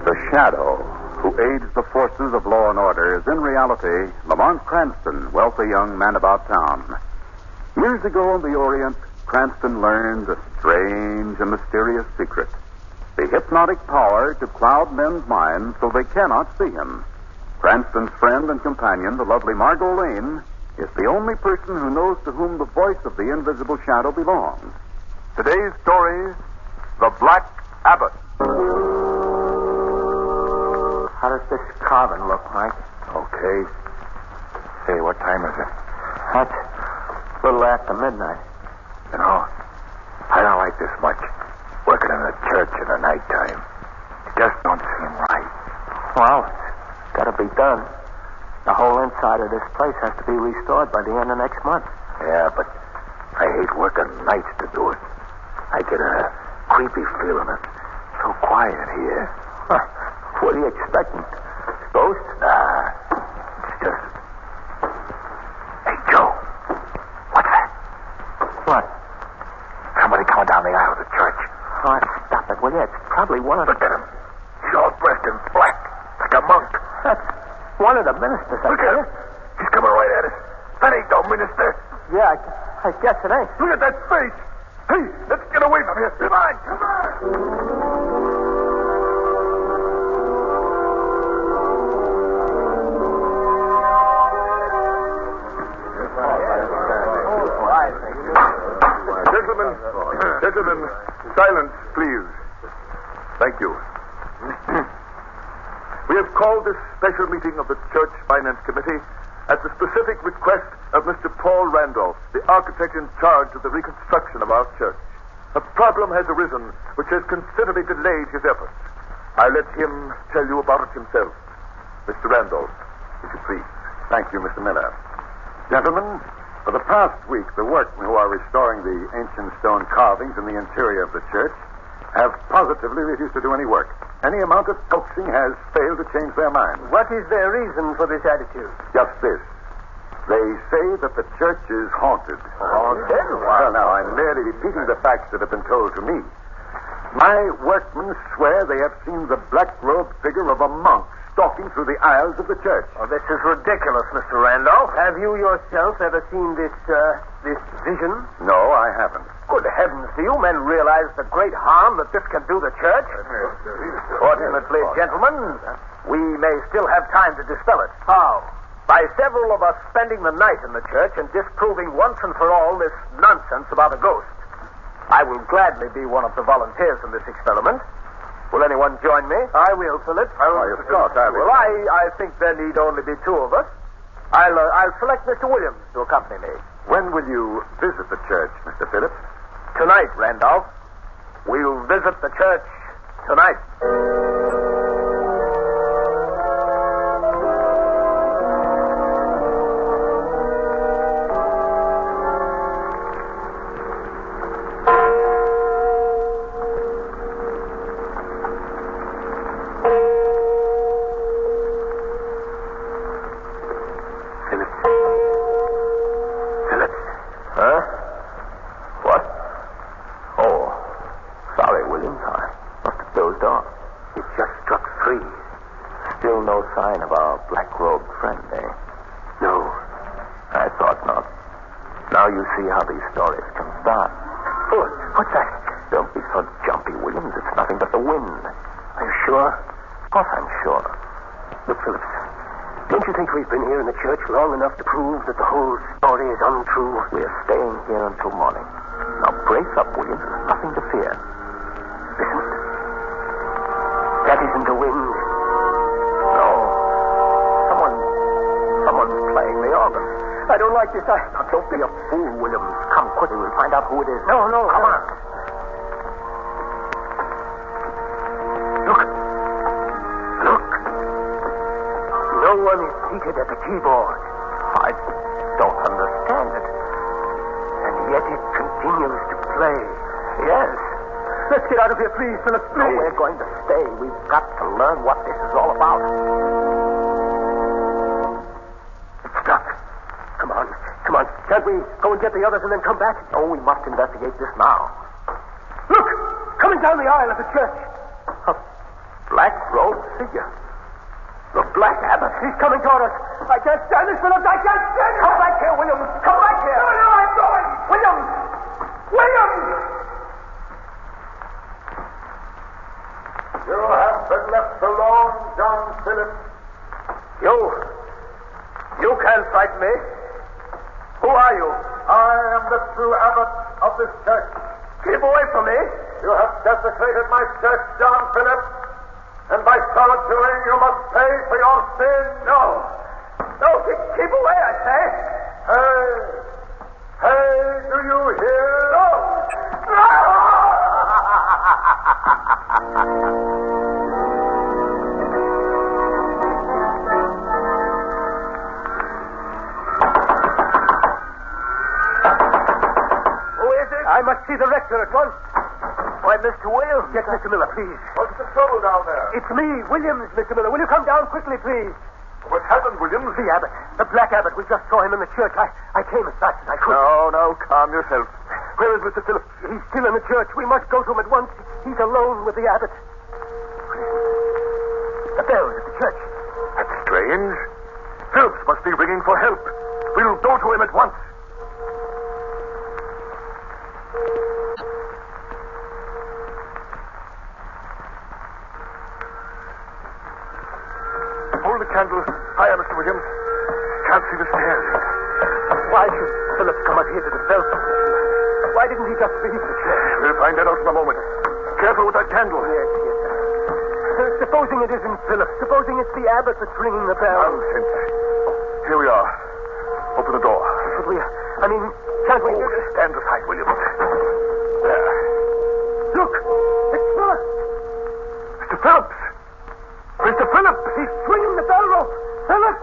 The Shadow, who aids the forces of law and order, is in reality Lamont Cranston, wealthy young man about town. Years ago in the Orient, Cranston learned a strange and mysterious secret. The hypnotic power to cloud men's minds so they cannot see him. Cranston's friend and companion, the lovely Margot Lane, is the only person who knows to whom the voice of the invisible shadow belongs. Today's story, The Black Abbott. How does this carving look, Mike? Okay. Say, what time is it? That's a little after midnight. You know, I don't like this much. Working in a church in the nighttime. It just don't seem right. Well, it's got to be done. The whole inside of this place has to be restored by the end of next month. Yeah, but I hate working nights to do it. I get a creepy feeling. It's so quiet here. Huh. What are you expecting? Ghosts? Nah, it's just... Hey, Joe. What's that? What? Somebody coming down the aisle of the church. Oh, stop it, will you? It's probably one of Look at him. He's all dressed in black, like a monk. That's one of the ministers, I Look tell at you. him. He's coming right at us. That ain't no minister. Yeah, I guess it ain't. Look at that face. Hey, let's get away from here. Come on, come on. Gentlemen, silence, please. Thank you. We have called this special meeting of the Church Finance Committee at the specific request of Mr. Paul Randolph, the architect in charge of the reconstruction of our church. A problem has arisen which has considerably delayed his efforts. I'll let him tell you about it himself. Mr. Randolph, if you please. Thank you, Mr. Miller. Gentlemen, for the past week, the workmen who are restoring the ancient stone carvings in the interior of the church have positively refused to do any work. Any amount of coaxing has failed to change their minds. What is their reason for this attitude? Just this. They say that the church is haunted. Haunted? Well, now, I'm merely repeating the facts that have been told to me. My workmen swear they have seen the black-robed figure of a monk stalking through the aisles of the church. Oh, this is ridiculous, Mr. Randolph. Have you yourself ever seen this vision? No, I haven't. Good heavens, do you men realize the great harm that this can do the church? Fortunately, gentlemen, we may still have time to dispel it. How? By several of us spending the night in the church and disproving once and for all this nonsense about a ghost. I will gladly be one of the volunteers in this experiment. Will anyone join me? I will, Philip. Of course, I will. Well, I think there need only be two of us. I'll select Mr. Williams to accompany me. When will you visit the church, Mr. Phillips? Tonight, Randolph. We'll visit the church tonight. Now you see how these stories can start. Oh, what's that? Don't be so jumpy, Williams. It's nothing but the wind. Are you sure? Of course I'm sure. Look, Phillips, don't you think we've been here in the church long enough to prove that the whole story is untrue? We're staying here until morning. Now brace up, Williams. There's nothing to fear. Listen. That isn't the wind. No. Someone's playing the organ. I don't like this. Now, don't be a fool, Williams. Come quickly. We'll find out who it is. No. Come on. Look. No one is seated at the keyboard. I don't understand it. And yet it continues to play. Yes. Let's get out of here, please, Phillips, No, please. we're going to stay. We've got to learn what this is all about. Stop. Come on. Can't we go and get the others and then come back? Oh, we must investigate this now. Look! Coming down the aisle of the church. A black-robed figure. The Black Abbott. He's coming toward us. I can't stand this, Phillips. I can't stand it. Come back here, Williams. Come back here. No, I'm going. Williams! Williams! You have been left alone, John Phillips. You can't frighten me. Who are you? I am the true abbot of this church. Keep away from me. You have desecrated my church, John Phillips, and by so doing you must pay for your sin. No, keep away, I say. Hey, do you hear? No. Who is it? I must see the rector at once. Why, Mr. Williams. Yes, Mr. Miller, please. What's the trouble down there? It's me, Williams, Mr. Miller. Will you come down quickly, please? What happened, Williams? The Abbott. The Black Abbott. We just saw him in the church. I came as fast as I could. No, calm yourself. Where is Mr. Phillips? He's still in the church. We must go to him at once. He's alone with the Abbott. The bells at the church. That's strange. Phillips must be ringing for help. We'll go to him at once. Hold the candle higher, Mr. Williams. Can't see the stairs. Why should Phillips come up here to the bell position? Why didn't he just leave the church? We'll find that out in a moment. Careful with that candle. Yes. Supposing it isn't Phillips. Supposing it's the Abbott that's ringing the bell. Nonsense. Here we are. Open the door. Should we? Can't we? Stand aside, Williams. There. Look! It's Phillips! Mr. Phillips! Mr. Phillips! He's swinging the bell rope! Phillips!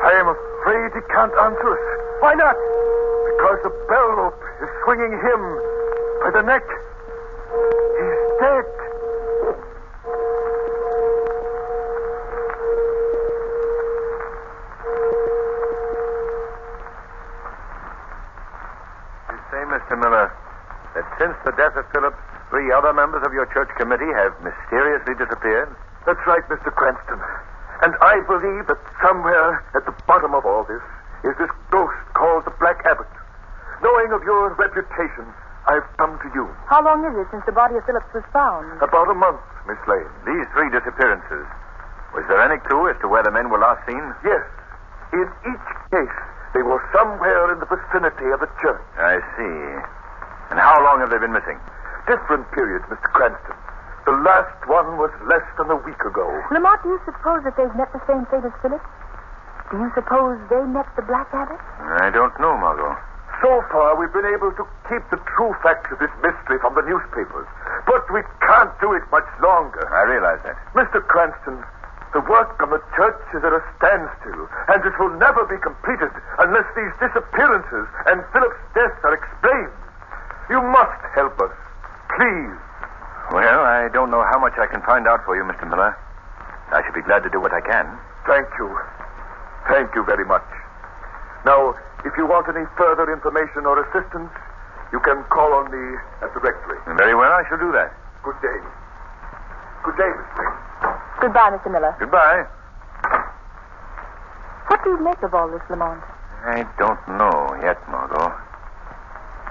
I am afraid he can't answer us. Why not? Because the bell rope is swinging him by the neck. He's dead. You say, Mr. Miller, that since the death of Phillips, 3 other members of your church committee have mysteriously disappeared? That's right, Mr. Cranston. And I believe that somewhere at the bottom of all this is this ghost called the Black Abbott. Knowing of your reputation, I've come to you. How long is it since the body of Phillips was found? About a month, Miss Lane. These 3 disappearances. Was there any clue as to where the men were last seen? Yes. In each case, they were somewhere in the vicinity of the church. I see. And how long have they been missing? Different periods, Mr. Cranston. The last one was less than a week ago. Lamont, do you suppose that they've met the same fate as Phillips? Do you suppose they met the Black Abbott? I don't know, Margot. So far, we've been able to keep the true facts of this mystery from the newspapers. But we can't do it much longer. I realize that. Mr. Cranston, the work on the church is at a standstill, and it will never be completed unless these disappearances and Philip's death are explained. You must help us. Please. Well, I don't know how much I can find out for you, Mr. Miller. I should be glad to do what I can. Thank you. Thank you very much. Now, if you want any further information or assistance, you can call on me at the rectory. Very well, I shall do that. Good day. Good day, Miss Lane. Goodbye, Mr. Miller. Goodbye. What do you make of all this, Lamont? I don't know yet, Margot.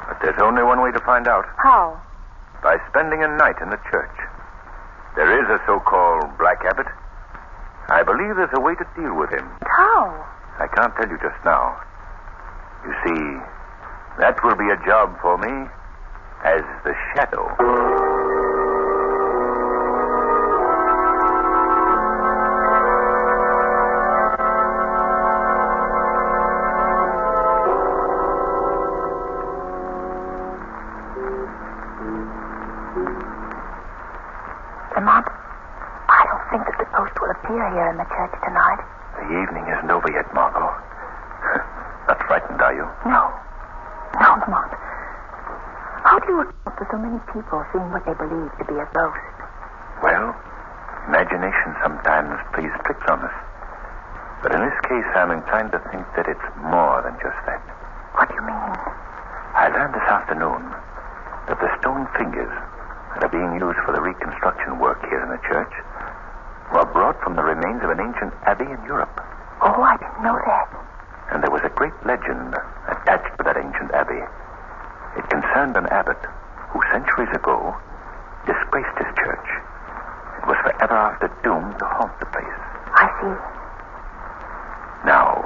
But there's only one way to find out. How? By spending a night in the church. There is a so-called Black Abbott. I believe there's a way to deal with him. How? I can't tell you just now. You see, that will be a job for me as the Shadow. Lamont, I don't think that the ghost will appear here in the church tonight. The evening isn't over yet, Margot. Not frightened, are you? No, Lamont. How do you account for so many people seeing what they believe to be a ghost? Well, imagination sometimes plays tricks on us. But in this case, I'm inclined to think that it's more than just that. What do I learned this afternoon that the stone figures that are being used for the reconstruction work here in the church were brought from the remains of an ancient abbey in Europe. Oh, I didn't know that. And there was a great legend attached to that ancient abbey. It concerned an abbot who centuries ago disgraced his church and was forever after doomed to haunt the place. I see. Now,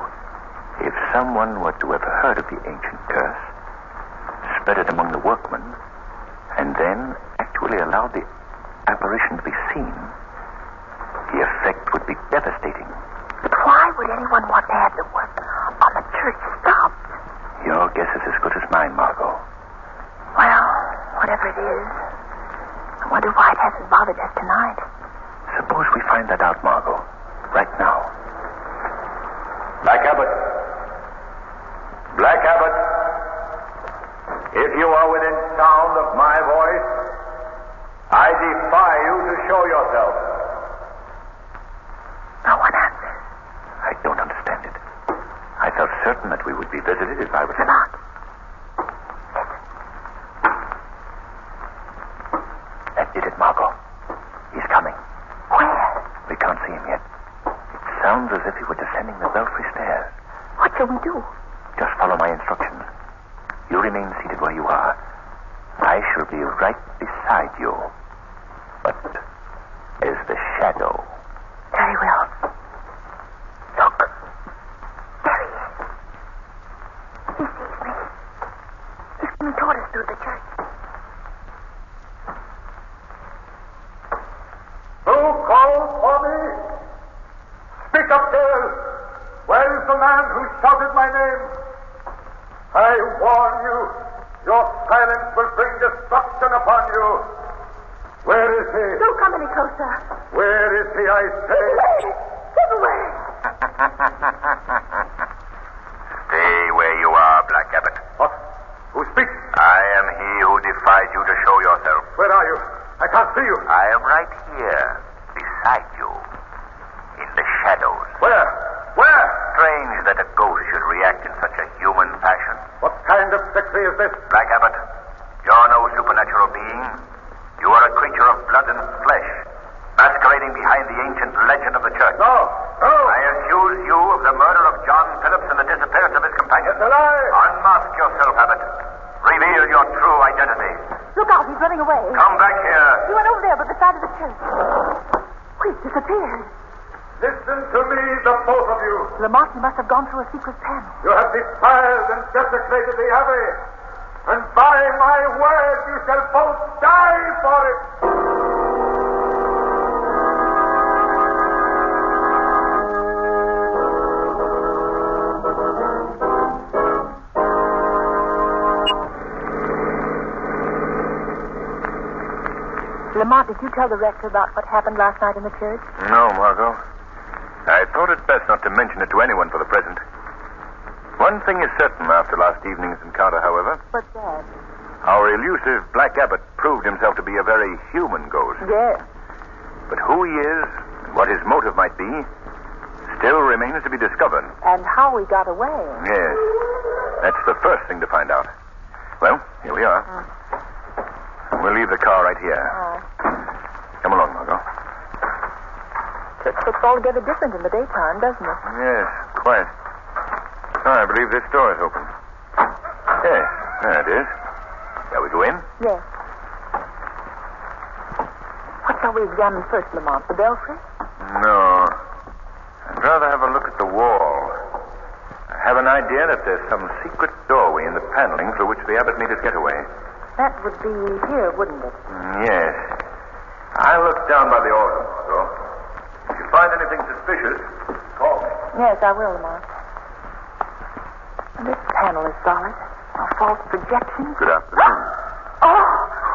if someone were to have heard of the ancient curse, spread it among the workmen, and then actually allowed the apparition to be seen, the effect would be devastating. But why would anyone want to have the work on the church stopped? Your guess is as good as mine, Margot. Well, whatever it is, I wonder why it hasn't bothered us tonight. Suppose we find that out, Margot, right now. Black Abbott. Black Abbott. If you are within sound of my voice, I defy you to show yourself. No one answers. I don't understand it. I felt certain that we would be visited if I was... Lamont. That did it, Margot. He's coming. Where? We can't see him yet. It sounds as if he were descending the belfry stairs. What shall we do? Just follow my instructions. You remain seated where you are. I shall be right beside you. But as the shadow. Very well. Look. There he is. He sees me. He's coming toward us through the church. Who called for me? Speak up, girl. Where is the man who shouted my name? I warn you, your silence will bring destruction upon you. Where is he? Don't come any closer. Where is he, I say? Get away. Stay where you are, Black Abbott. What? Who speaks? I am he who defied you to show yourself. Where are you? I can't see you. I am right here, beside you, in the shadows. Where? Where? Strange that a ghost should react in such a human fashion. What kind of trickery is this? Black Abbott, you're no supernatural being. You are a creature of blood and flesh, masquerading behind the ancient legend of the church. No. I accuse you of the murder of John Phillips and the disappearance of his companion. It's a lie. Unmask yourself, Abbott. Reveal your true identity. Look out, he's running away. Come back here. He went over there by the side of the church. He's disappeared. Listen to me, the both of you. Lamont, he must have gone through a secret panel. You have defiled and desecrated the abbey. And by my word, you shall both die for it. Lamont, did you tell the rector about what happened last night in the church? No, Margot. I thought it best not to mention it to anyone for the present. One thing is certain after last evening's encounter, however. What's that? Our elusive Black Abbott proved himself to be a very human ghost. Yes. But who he is and what his motive might be still remains to be discovered. And how we got away. Yes. That's the first thing to find out. Well, here we are. We'll leave the car right here. Come along, Margot. It looks altogether different in the daytime, doesn't it? Yes, quite. Oh, I believe this door is open. Yes, there it is. Shall we go in? Yes. What shall we examine first, Lamont? The belfry? No. I'd rather have a look at the wall. I have an idea that there's some secret doorway in the paneling through which the abbot made his getaway. That would be here, wouldn't it? Yes. I'll look down by the altar, Margot. If you find anything suspicious, call me. Yes, I will, Lamont. This panel is solid. No false projection. Good afternoon. Oh!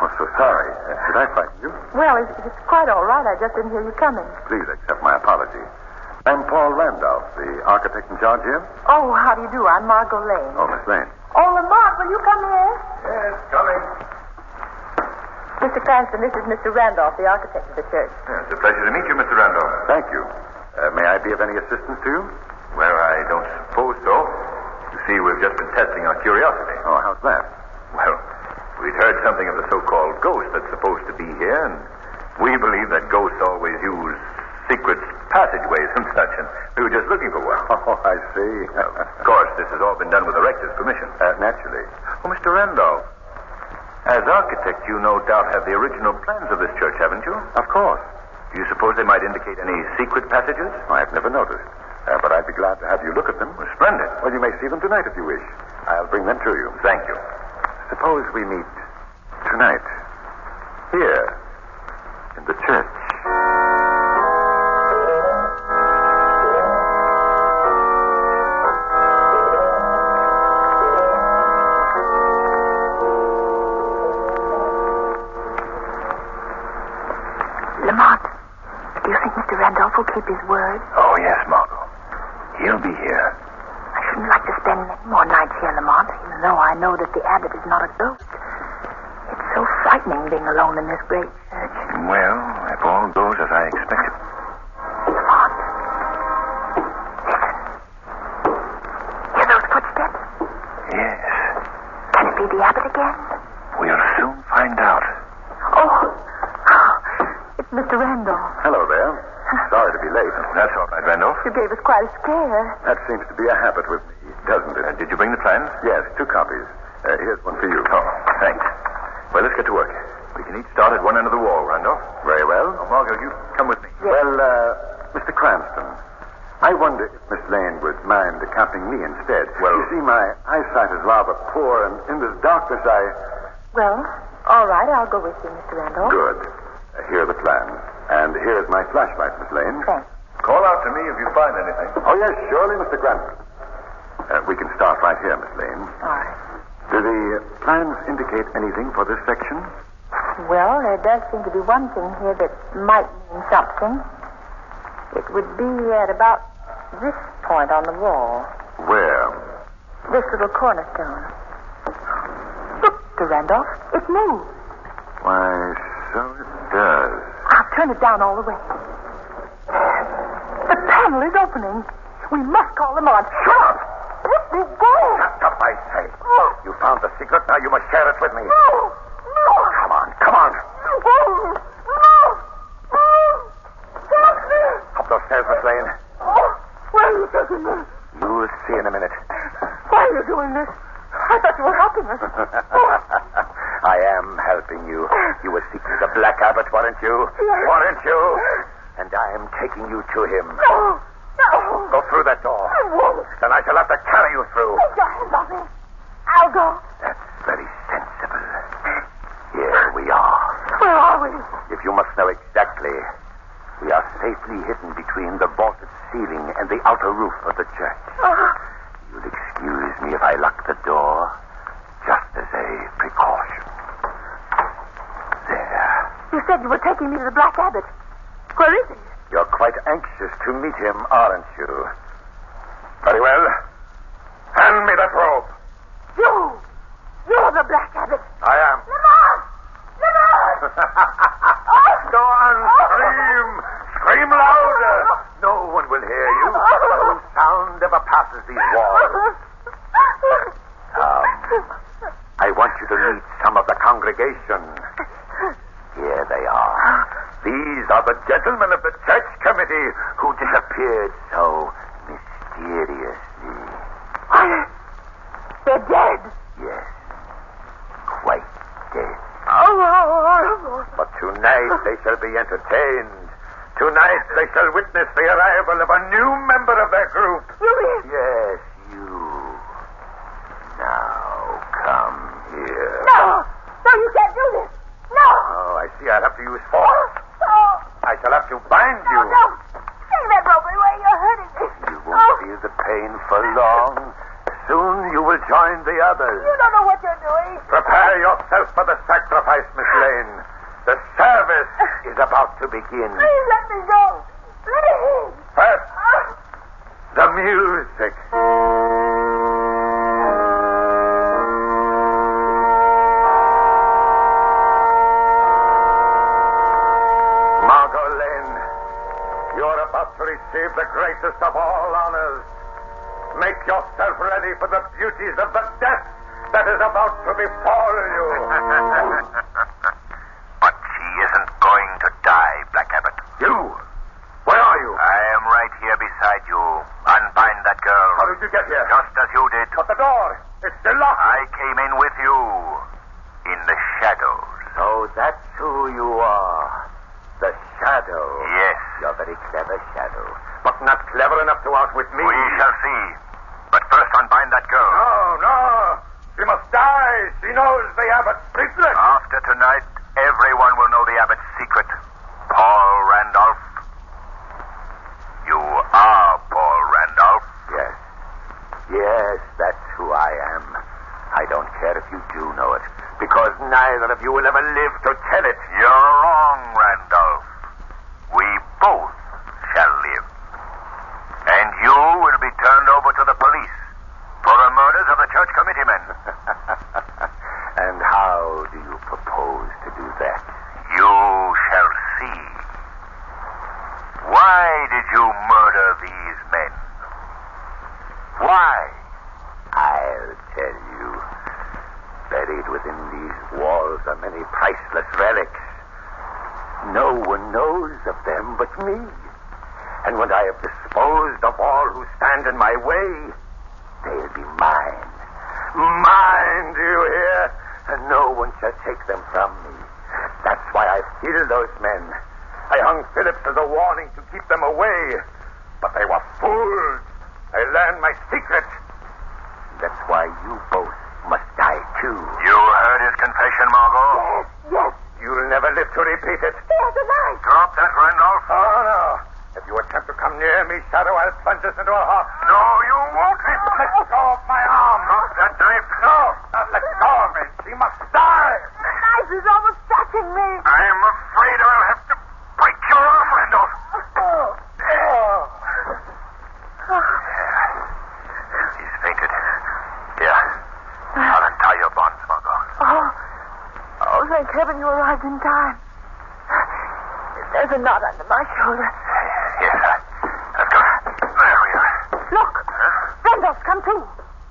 Oh, so sorry. Did I frighten you? Well, it's quite all right. I just didn't hear you coming. Please accept my apology. I'm Paul Randolph, the architect in charge here. Oh, how do you do? I'm Margot Lane. Oh, Miss Lane. Oh, Lamont, will you come here? Yes, coming. Mr. Cranston, this is Mr. Randolph, the architect of the church. It's a pleasure to meet you, Mr. Randolph. Thank you. May I be of any assistance to you? Well, I don't suppose so. You see, we've just been testing our curiosity. Oh, how's that? Well, we'd heard something of the so-called ghost that's supposed to be here, and we believe that ghosts always use secret passageways and such, and we were just looking for one. Oh, I see. Of course, this has all been done with the rector's permission. Naturally. Oh, Mr. Randolph, as architect, you no doubt have the original plans of this church, haven't you? Of course. Do you suppose they might indicate any secret passages? I've never noticed. But I'd be glad to have you look at them. Well, splendid. Well, you may see them tonight if you wish. I'll bring them to you. Thank you. Suppose we meet tonight, here, in the church. Lamont, do you think Mr. Randolph will keep his word? Oh, yes, Margot. He'll be here. I shouldn't like to spend many more nights here, Lamont, even though I know that the Abbott is not a ghost. It's so frightening being alone in this great church. Well, if all goes as I expected. Lamont, listen. Hear those footsteps? Yes. Can it be the Abbott again? We'll soon find out. Oh, it's Mr. Randolph. Hello there. Sorry to be late. That's all right, Randolph. You gave us quite a scare. That seems to be a habit with me, doesn't it? Did you bring the plans? Yes, 2 copies. Here's one for you. Oh, thanks. Well, let's get to work. We can each start at one end of the wall, Randolph. Very well. Oh, Margot, you come with me. Yes. Well, Mr. Cranston, I wonder if Miss Lane would mind accompanying me instead. Well- you see, my eyesight is rather poor, and in this darkness Well, all right, I'll go with you, Mr. Randolph. Good. Here are the plans. And here's my flashlight, Miss Lane. Thanks. Call out to me if you find anything. Oh, yes, surely, Mr. Cranston. We can start right here, Miss Lane. All right. Do the plans indicate anything for this section? Well, there does seem to be one thing here that might mean something. It would be at about this point on the wall. Where? This little cornerstone. Look, Mr. Randolph, it's moved. Why, so it does. I'll turn it down all the way. The panel is opening. We must call them on. Shut up! Let me go. Shut up, I say. You found the secret, now you must share it with me. No. Come on, come on. No. Stop me. Up those stairs, Miss Lane. Where are you taking me? You'll see in a minute. Why are you doing this? I thought you were helping us. I am helping you. You were seeking the Black Abbott, weren't you? Yes. Weren't you? And I am taking you to him. No. Go through that door. I won't. Then I shall have to carry you through. Take your hands off me. I'll go. That's very sensible. Here we are. Where are we? If you must know exactly, we are safely hidden between the vaulted ceiling and the outer roof of the church. You'll excuse me if I lock the door, just as a precaution. There. You said you were taking me to the Black Abbott. Where is he? You're quite anxious to meet him, aren't you? Very well. Hand me that rope. You're the Black Abbott. I am. Lamont! Go on, scream. Scream louder. No one will hear you. No sound ever passes these walls. I want you to meet some of the congregation. Here they are. These are the gentlemen of the church committee who disappeared so mysteriously. They're dead. Yes, quite dead. Oh. But tonight they shall be entertained. Tonight they shall witness the arrival of a new member of their group. Yes, you. Now, come here. No, you can't do this. No. Oh, I see I'll have to use force. Oh. I shall have to bind you. No. Take that rope away. You're hurting me. You won't feel the pain for long. Soon you will join the others. You don't know what you're doing. Prepare yourself for the sacrifice, Miss Lane. The service is about to begin. Please let me go. Please. First, the music. Margot Lane, you're about to receive the greatest of all honors. Make yourself ready for the beauties of the death that is about to befall you. But she isn't going to die, Black Abbott. You? Where are you? I am right here beside you. Unbind that girl. How did you get here? Just as you did. But the door, it's still locked. I came in with you. In the shadows. So that's who you are. The Shadow. Yes. You're a very clever Shadow. But not clever enough to outwit me. We shall see. But first unbind that girl. No. She must die. She knows the Abbott secret. After tonight, everyone will know the Abbott's secret. Paul Randolph. You are Paul Randolph. Yes, that's who I am. I don't care if you do know it, because neither of you will ever live to tell it. You're wrong, Randolph. We both shall live. And you will be turned over to the police for the murders of the church committeemen. And how do you propose to do that? You shall see. Why did you murder these men? Why? I'll tell you. Buried within these walls are many priceless relics. No one knows of them but me. And when I have disposed of all who stand in my way, they'll be mine. Mine, do you hear? And no one shall take them from me. That's why I've killed those men. I hung Phillips as a warning to keep them away. But they were fools. They learned my secret. That's why you both must die too. You heard his confession, Margot? Yes. You'll never live to repeat it. There's a knife. Drop that, Randolph. Oh, no. If you attempt to come near me, Shadow, I'll plunge this into a heart. No, you won't. Let go of my arm. Drop that knife. No, let go of me. She must die. The knife is almost touching me. I'm afraid I'll have to break your arm, Randolph. He's fainted. Here. I'll untie your bonds, Margot. Oh, thank heaven you arrived in time. There's a knot under my shoulder. Yes, I've got it. There we are. Look. Randolph's come to.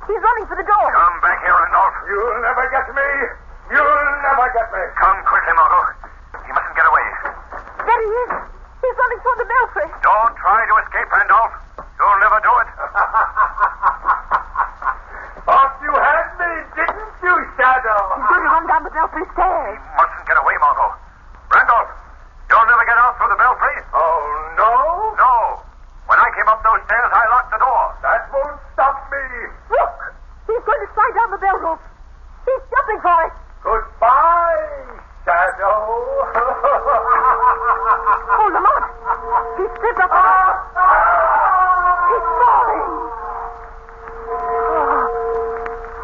He's running for the door. Come back here, Randolph. You'll never get me. You'll never get me. Come quickly, Margot. He mustn't get away. There he is. He's running toward the belfry. Don't try to escape, Randolph. You'll never do it. Thought you had me, didn't you, Shadow? He's going to run down the belfry stairs. Mustn't get away, Margot. Randolph, you'll never get out through the belfry. Oh, no? No. When I came up those stairs, I locked the door. That won't stop me. Look. He's going to slide down the bell rope. He's jumping for it. Goodbye, Shadow. Oh, Lamont. He slipped up. He's falling.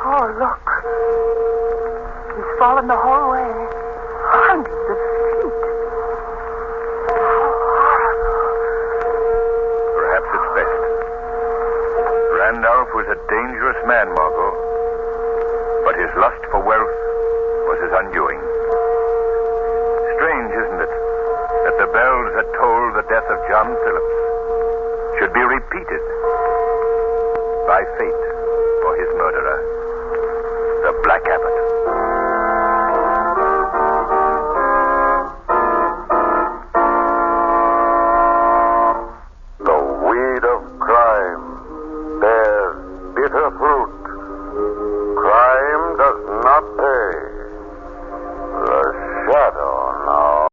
Oh, look. He's fallen the whole way. Hundreds of feet. Perhaps it's best. Randolph was a dangerous man, Margot. But his lust for wealth was his undoing. Strange, isn't it, that the bells that tolled the death of John Phillips should be repeated by fate for his murderer, the Black Abbott.